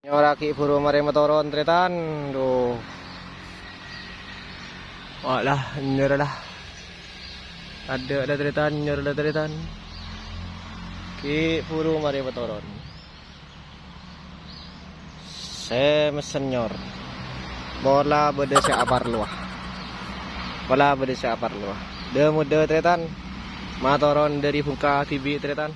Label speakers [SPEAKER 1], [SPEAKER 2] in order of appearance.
[SPEAKER 1] Nyoraki puro mare motoron tretan. Duh. Walah, nyer dah. Ada tretan, nyer dah tretan. Ki puro mare motoron. Saya mesenyor. Bola beda si apar luah. Bola beda si apar luah. Dia muda tretan. Motoron dari buka TV tretan.